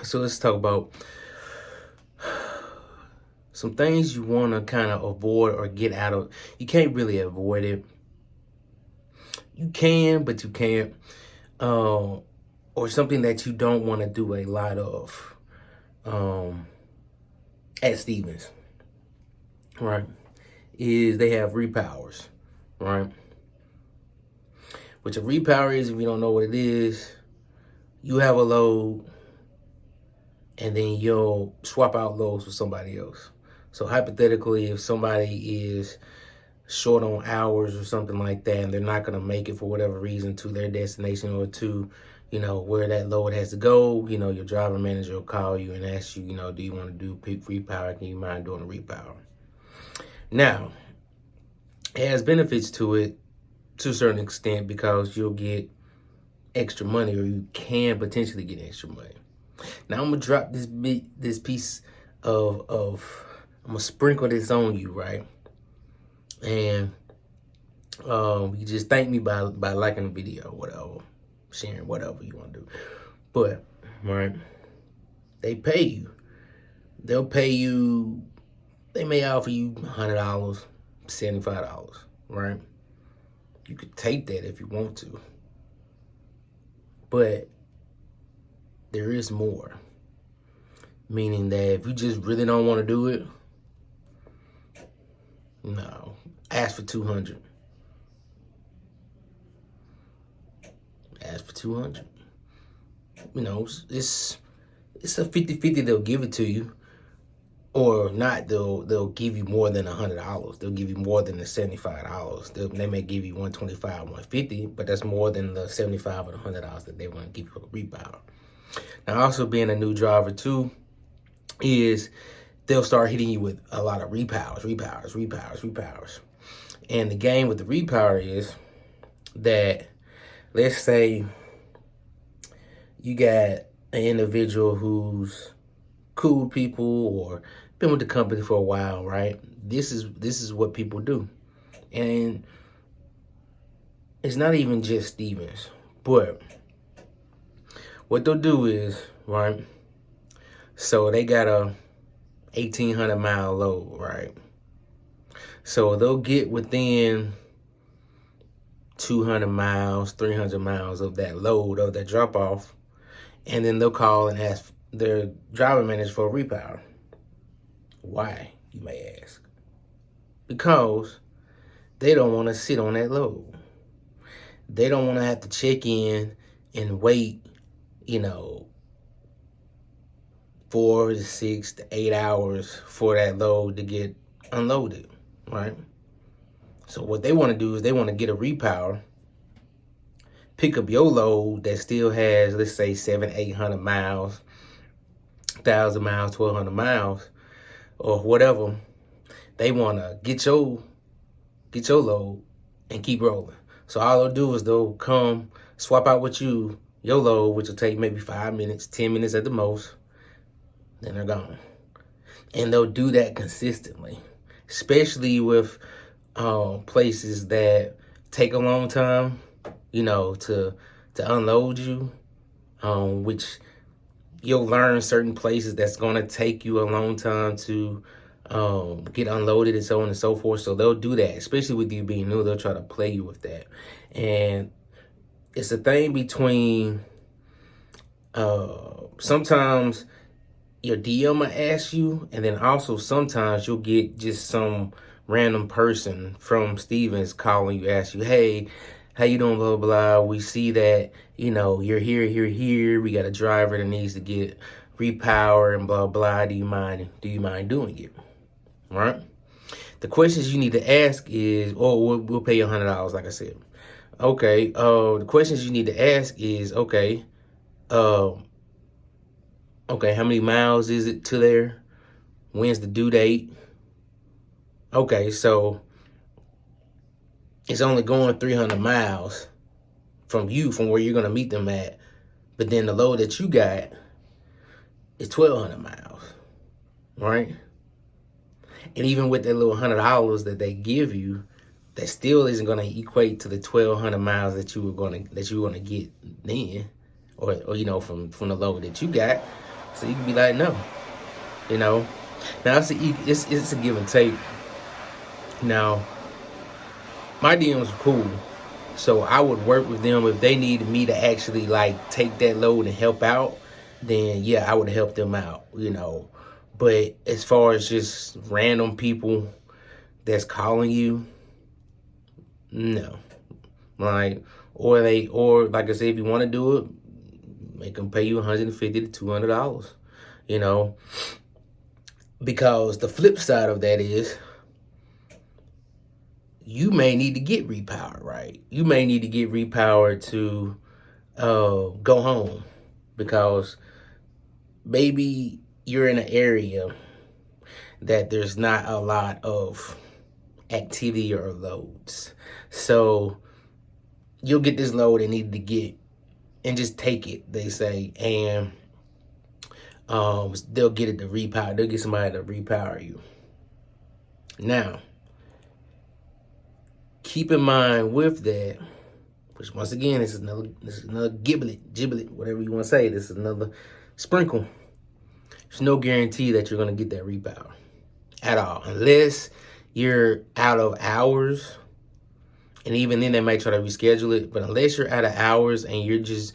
So let's talk about some things you want to kind of avoid or get out of. You can't really avoid it. You can, but you can't. Or something that you don't want to do a lot of at Stevens, right? Is they have repowers, right? Which a repower is, if you don't know what it is, you have a load and then you'll swap out loads with somebody else. So hypothetically, if somebody is short on hours or something like that, and they're not going to make it for whatever reason to their destination or to, where that load has to go, your driver manager will call you and ask you, do you want to do repower? Can you mind doing a repower? Now, it has benefits to it to a certain extent because you'll get extra money, or you can potentially get extra money. Now I'm gonna drop this piece of I'm gonna sprinkle this on you, right? And you just thank me by liking the video, whatever, sharing, whatever you want to do. But right, they pay you. They'll pay you. They may offer you $100, $75, right? You could take that if you want to, but there is more. Meaning that if you just really don't want to do it, no, ask for 200. Ask for 200. It's a 50-50. They'll give it to you, or not. They'll give you more than $100. They'll give you more than the $75. They may give you 125, 150, but that's more than the $75 or the $100 that they want to give you for the repower. Now, also being a new driver too, is they'll start hitting you with a lot of repowers. And the game with the repower is that, let's say you got an individual who's cool with people or been with the company for a while, right? This is what people do. And it's not even just Stevens, but what they'll do is, right, so they got a 1,800-mile load, right? So they'll get within 200 miles, 300 miles of that load, of that drop-off, and then they'll call and ask their driver manager for a repower. Why, you may ask? Because they don't want to sit on that load. They don't want to have to check in and wait, 4 to 6 to 8 hours for that load to get unloaded, right? So what they want to do is they want to get a repower, pick up your load that still has, let's say, 700, 800 miles, 1,000 miles, 1,200 miles, or whatever. They want to get your load and keep rolling. So all they'll do is they'll come swap out with your load, which will take maybe 5 minutes, 10 minutes at the most. Then they're gone. And they'll do that consistently, especially with places that take a long time, to unload you, which you'll learn certain places that's going to take you a long time to get unloaded and so on and so forth. So they'll do that, especially with you being new. They'll try to play you with that. And it's a thing between sometimes your DM will ask you, and then also sometimes you'll get just some random person from Stevens calling you, ask you, hey, how you doing, blah, blah, blah. We see that, you're here. We got a driver that needs to get repower and blah, blah. Do you mind doing it? Right? The questions you need to ask is, we'll pay you $100, like I said. Okay, the questions you need to ask is, okay, how many miles is it to there? When's the due date? Okay, so it's only going 300 miles from where you're going to meet them at. But then the load that you got is 1,200 miles, right? And even with that little $100 that they give you, that still isn't going to equate to the 1,200 miles that you were going to get then, or from the load that you got. So you can be like, no, you know. Now it's a give and take. Now my DMs are cool, so I would work with them if they needed me to actually like take that load and help out. Then yeah, I would help them out, you know. But as far as just random people that's calling you, no. Like, or like I said, if you want to do it, make them pay you $150 to $200, you know. Because the flip side of that is, you may need to get repowered, right? You may need to get repowered to go home because maybe you're in an area that there's not a lot of activity or loads. So you'll get this load and need to get and just take it, they say, and they'll get it to repower. They'll get somebody to repower you. Now, keep in mind with that, which once again, this is another giblet, whatever you want to say. This is another sprinkle. There's no guarantee that you're going to get that repower at all, unless you're out of hours. And even then, they might try to reschedule it. But unless you're out of hours and you're just,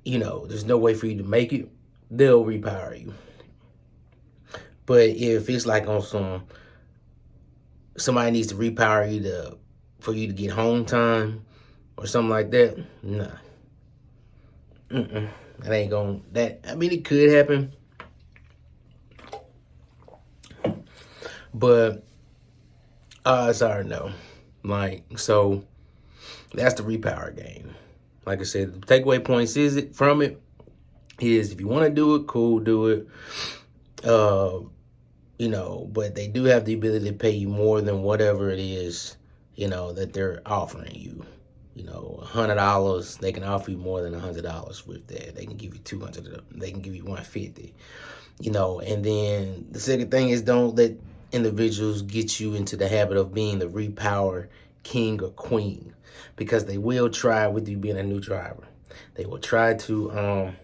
you know, there's no way for you to make it, they'll repower you. But if it's like on somebody needs to repower you for you to get home time or something like that, nah. That ain't gonna, I mean, it could happen. But odds are no. Like, so that's the repower game. Like I said, the takeaway points from it is if you want to do it, cool, do it. You know, but they do have the ability to pay you more than whatever it is, you know, that they're offering you. You know, $100, they can offer you more than $100 with that. They can give you $200. They can give you $150. You know, and then the second thing is, don't let individuals get you into the habit of being the repower king or queen, because they will try with you being a new driver. They will try to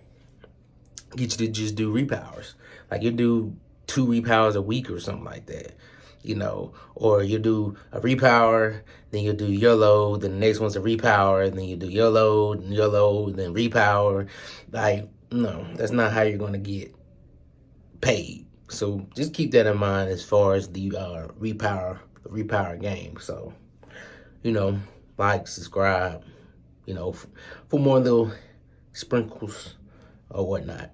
get you to just do repowers. Like, you do 2 repowers a week or something like that, you know, or you do a repower, then you do your load, then the next one's a repower, and then you do your load, then repower. Like, no, that's not how you're going to get paid. So just keep that in mind as far as the repower game. So, you know, like, subscribe, you know, for more little sprinkles or whatnot.